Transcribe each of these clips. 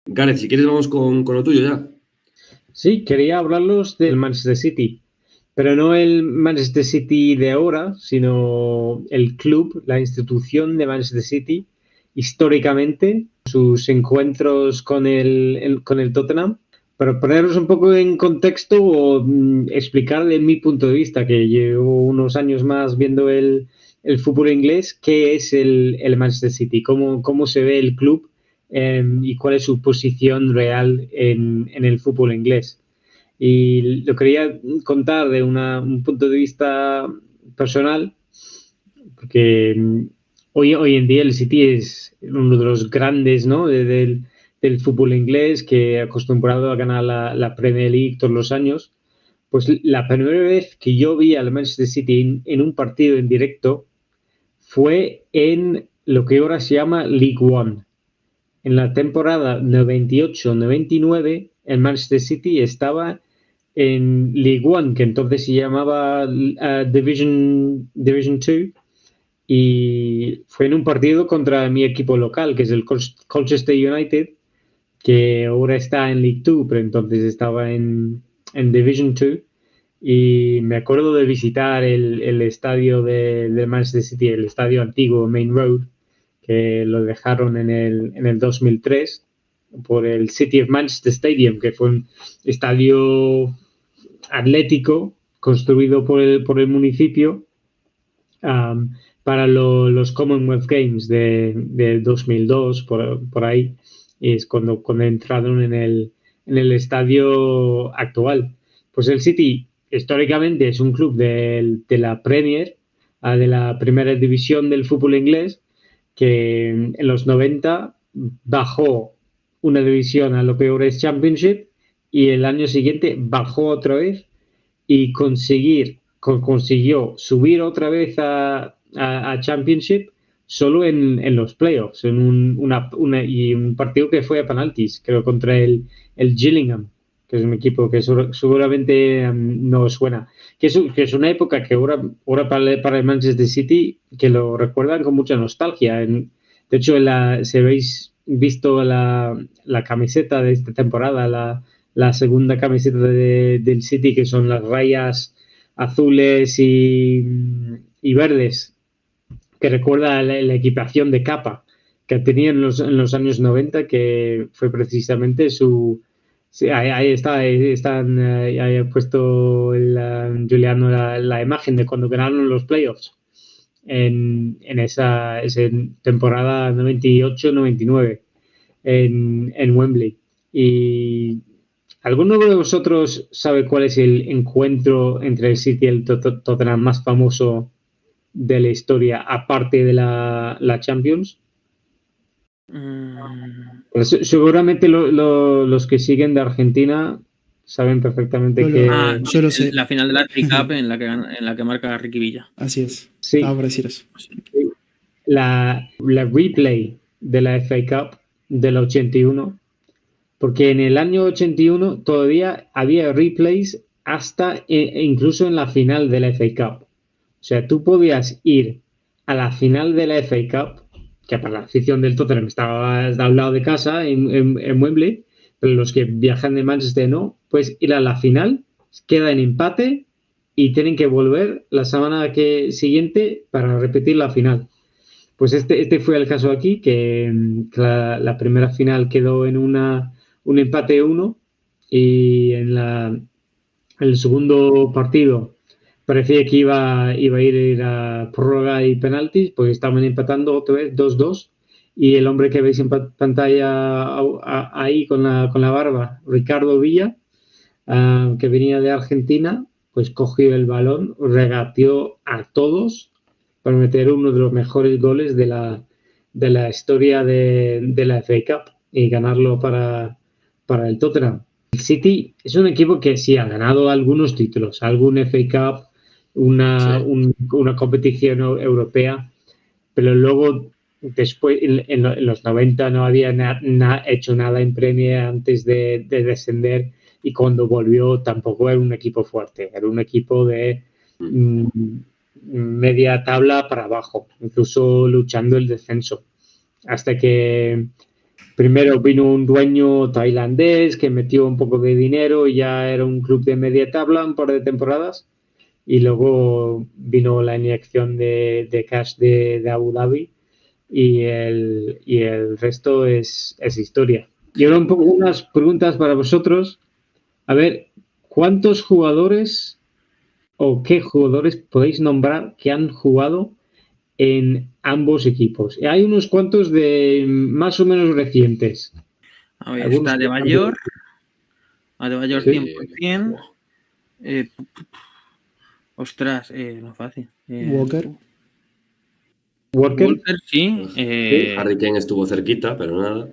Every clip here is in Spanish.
Gareth, si quieres vamos con lo tuyo ya. Sí, quería hablarlos del Manchester City, pero no el Manchester City de ahora, sino el club, la institución de Manchester City, históricamente, sus encuentros con el Tottenham. Para ponerlos un poco en contexto o explicar de mi punto de vista, que llevo unos años más viendo el fútbol inglés, qué es el Manchester City, cómo se ve el club y cuál es su posición real en el fútbol inglés. Y lo quería contar de un punto de vista personal, porque hoy en día el City es uno de los grandes, ¿no? Del fútbol inglés, que acostumbrado a ganar la Premier League todos los años. Pues la primera vez que yo vi al Manchester City en un partido en directo fue en lo que ahora se llama League One. En la temporada 98-99, el Manchester City estaba en League One, que entonces se llamaba Division 2, y fue en un partido contra mi equipo local, que es el Colchester United, que ahora está en League 2, pero entonces estaba en Division 2. Y me acuerdo de visitar el estadio de Manchester City, el estadio antiguo, Main Road, que lo dejaron en el 2003 por el City of Manchester Stadium, que fue un estadio atlético construido por el municipio um, para los Commonwealth Games de 2002, por ahí, y es cuando entraron en el estadio actual. Pues el City históricamente es un club de la Premier, de la primera división del fútbol inglés, que en los 90 bajó una división a lo que ahora es Championship y el año siguiente bajó otra vez y consiguió subir otra vez a Championship solo en los playoffs, en un partido que fue a penaltis, creo, contra el Gillingham, que es un equipo que seguramente no os suena, que es una época que ahora para el Manchester City, que lo recuerdan con mucha nostalgia. De hecho, si habéis visto la camiseta de esta temporada, la segunda camiseta del City, que son las rayas azules y verdes, que recuerda la equipación de capa que tenía en los años 90, que fue precisamente su... Sí, ahí está, ahí ha puesto Juliano la imagen de cuando ganaron los playoffs en esa temporada 98-99 en Wembley. Y ¿alguno de vosotros sabe cuál es el encuentro entre el City y el Tottenham más famoso de la historia, aparte de la Champions? Pues seguramente los que siguen de Argentina saben perfectamente que... yo lo sé. La final de la FA Cup en la que marca Ricky Villa. Así es. Sí. Estaba por decir eso. La replay de la FA Cup del 81, porque en el año 81 todavía había replays hasta incluso en la final de la FA Cup. O sea, tú podías ir a la final de la FA Cup, que para la afición del Tottenham estaba al lado de casa, en Wembley, pero los que viajan de Manchester no, pues ir a la final, queda en empate y tienen que volver la semana siguiente para repetir la final. Pues este fue el caso aquí, que la primera final quedó en un empate 1 y en el segundo partido parecía que iba a ir a prórroga y penaltis, pues estaban empatando otra vez 2-2 y el hombre que veis en pantalla ahí con la barba, Ricardo Villa, que venía de Argentina, pues cogió el balón, regateó a todos para meter uno de los mejores goles de la historia de la FA Cup y ganarlo para el Tottenham. El City es un equipo que sí ha ganado algunos títulos, algún FA Cup, una competición europea, pero luego después en los 90 no había hecho nada en Premier antes de descender, y cuando volvió tampoco era un equipo fuerte, era un equipo de media tabla para abajo, incluso luchando el descenso, hasta que primero vino un dueño tailandés que metió un poco de dinero y ya era un club de media tabla un par de temporadas. Y luego vino la inyección de cash de Abu Dhabi y el resto es historia. Y ahora un poco unas preguntas para vosotros. A ver, ¿cuántos jugadores o qué jugadores podéis nombrar que han jugado en ambos equipos? Y hay unos cuantos de más o menos recientes. A ver, Algunos está Adebayor. Adebayor Sí. 100%. Ostras, no es fácil. Walker. Walker. Sí. Harry Kane estuvo cerquita, pero nada.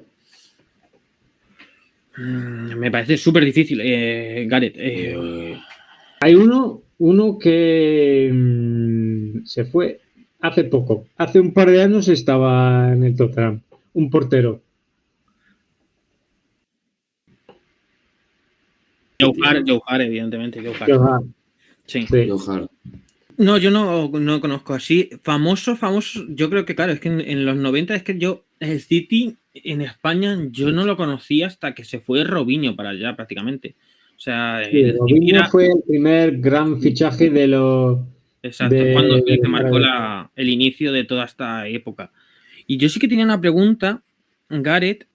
Me parece súper difícil. Gareth. Hay uno que se fue hace poco. Hace un par de años estaba en el Tottenham. Un portero. Joe Hart, evidentemente. Joe Hart. Joe Hart. Sí. Joe Hart. No, yo no conozco así. Famoso, yo creo que claro, es que en los 90 es que el City en España yo no lo conocí hasta que se fue Robinho para allá prácticamente. O sea, Sí, Robinho fue el primer gran fichaje de los... Exacto, cuando el que marcó el inicio de toda esta época. Y yo sí que tenía una pregunta, Gareth,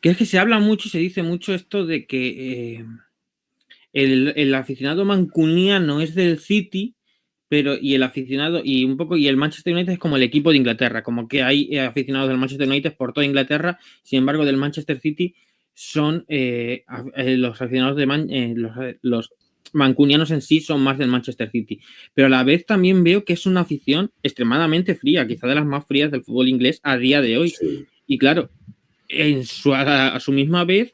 que es que se habla mucho y se dice mucho esto de que el aficionado mancuniano es del City, pero y el aficionado y el Manchester United es como el equipo de Inglaterra, como que hay aficionados del Manchester United por toda Inglaterra, sin embargo del Manchester City son los aficionados de los mancunianos en sí son más del Manchester City, pero a la vez también veo que es una afición extremadamente fría, quizá de las más frías del fútbol inglés a día de hoy. Sí. Y claro, a su misma vez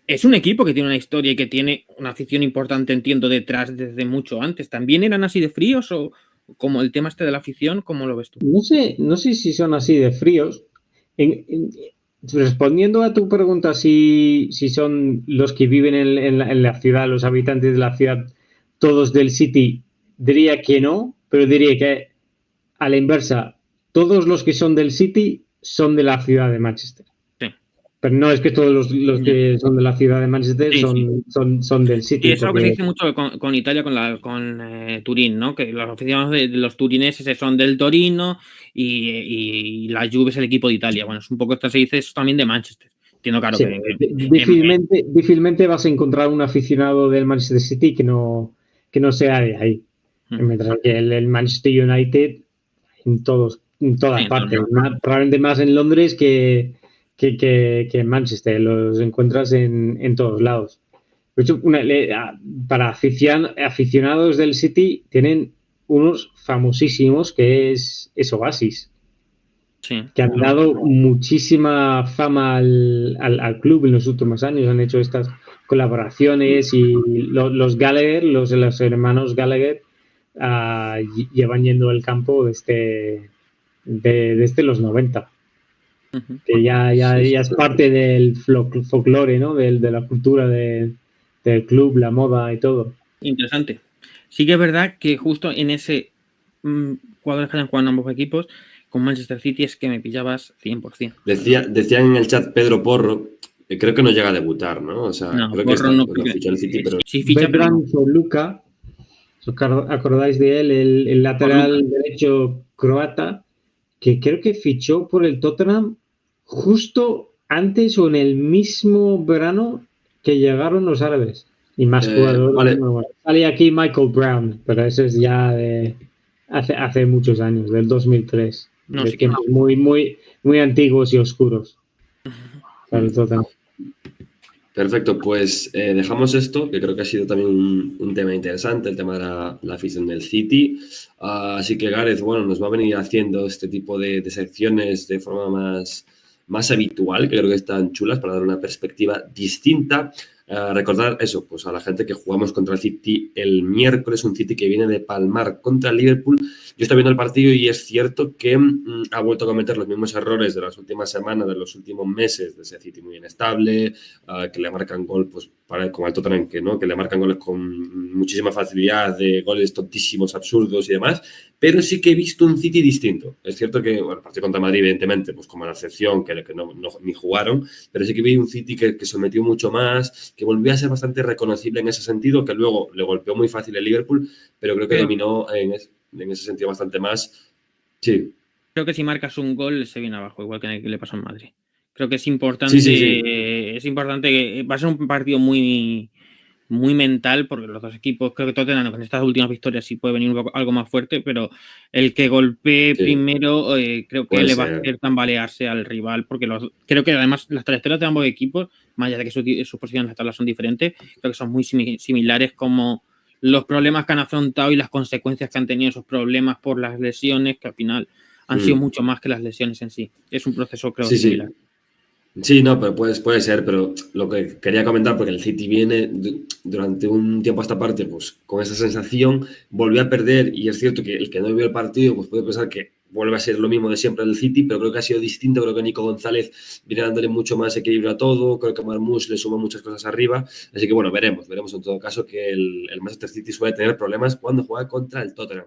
es un equipo que tiene una historia y que tiene una afición importante, entiendo, detrás desde mucho antes. ¿También eran así de fríos o como el tema este de la afición, cómo lo ves tú? No sé si son así de fríos. Respondiendo a tu pregunta si son los que viven en la ciudad, los habitantes de la ciudad, todos del City, diría que no, pero diría que a la inversa, todos los que son del City son de la ciudad de Manchester. Sí. Pero no es que todos los que son de la ciudad de Manchester son del City. Y es algo que se dice mucho con Italia, con Turín, ¿no? Que los aficionados de los turineses son del Torino y la Juve es el equipo de Italia. Bueno, es un poco esto se dice eso también de Manchester. Entiendo, claro. Sí, difícilmente vas a encontrar un aficionado del Manchester City que no sea de ahí. Mientras que el Manchester United en todas partes. Probablemente más en Londres que en Manchester. Los encuentras en todos lados. De hecho, para aficionados del City tienen unos famosísimos que es Oasis. Sí, que han dado muchísima fama al club en los últimos años. Han hecho estas colaboraciones y los Gallagher, los hermanos Gallagher, llevan yendo el campo desde los 90. Que ya es parte del folclore, ¿no? De la cultura del club, la moda y todo. Interesante. Sí que es verdad que justo en ese jugadores que hayan jugado en ambos equipos, con Manchester City es que me pillabas 100%. Decían en el chat Pedro Porro, creo que no llega a debutar, ¿no? O sea, no, creo Porro que no fichó el City, pero... Sí, ficha, Bertrand Luka, ¿os acordáis de él? El lateral derecho croata, que creo que fichó por el Tottenham justo antes o en el mismo verano que llegaron los árabes. Y más jugadores. Vale. Sale aquí Michael Brown, pero ese es ya de hace muchos años, del 2003. No, de sí tiempos muy antiguos y oscuros. Para el Tottenham. Perfecto, pues dejamos esto, que creo que ha sido también un tema interesante, el tema de la afición del City. Así que Gareth, bueno, nos va a venir haciendo este tipo de secciones de forma más habitual, que creo que están chulas para dar una perspectiva distinta Recordar eso, pues a la gente que jugamos contra el City el miércoles, un City que viene de palmar contra el Liverpool. Yo estoy viendo el partido y es cierto que ha vuelto a cometer los mismos errores de las últimas semanas, de los últimos meses, de ese City muy inestable, que le marcan gol, pues como al Tottenham, que le marcan goles con muchísima facilidad, de goles tontísimos, absurdos y demás, pero sí que he visto un City distinto. Es cierto que, bueno, el partido contra Madrid, evidentemente, pues como la excepción, que ni jugaron, pero sí que vi un City que sometió mucho más, que volvió a ser bastante reconocible en ese sentido, que luego le golpeó muy fácil el Liverpool, pero creo que dominó en ese sentido bastante más. Sí. Creo que si marcas un gol se viene abajo, igual que le pasó en Madrid. Creo que es importante, es importante que va a ser un partido muy, muy mental, porque los dos equipos, creo que Tottenham con estas últimas victorias sí puede venir algo más fuerte, pero el que golpee primero creo que le va a hacer tambalearse al rival, porque creo que además las trayectorias de ambos equipos, más allá de que sus posiciones en la tabla son diferentes, creo que son muy similares, como los problemas que han afrontado y las consecuencias que han tenido esos problemas por las lesiones, que al final han sido mucho más que las lesiones en sí. Es un proceso, creo, similar. Sí, no, pero puede ser, pero lo que quería comentar, porque el City viene durante un tiempo a esta parte, pues con esa sensación, volvió a perder, y es cierto que el que no vio el partido, pues puede pensar que vuelve a ser lo mismo de siempre del City, pero creo que ha sido distinto. Creo que Nico González viene dándole mucho más equilibrio a todo, creo que Marmoush le suma muchas cosas arriba, así que bueno, veremos en todo caso que el Manchester City suele tener problemas cuando juega contra el Tottenham.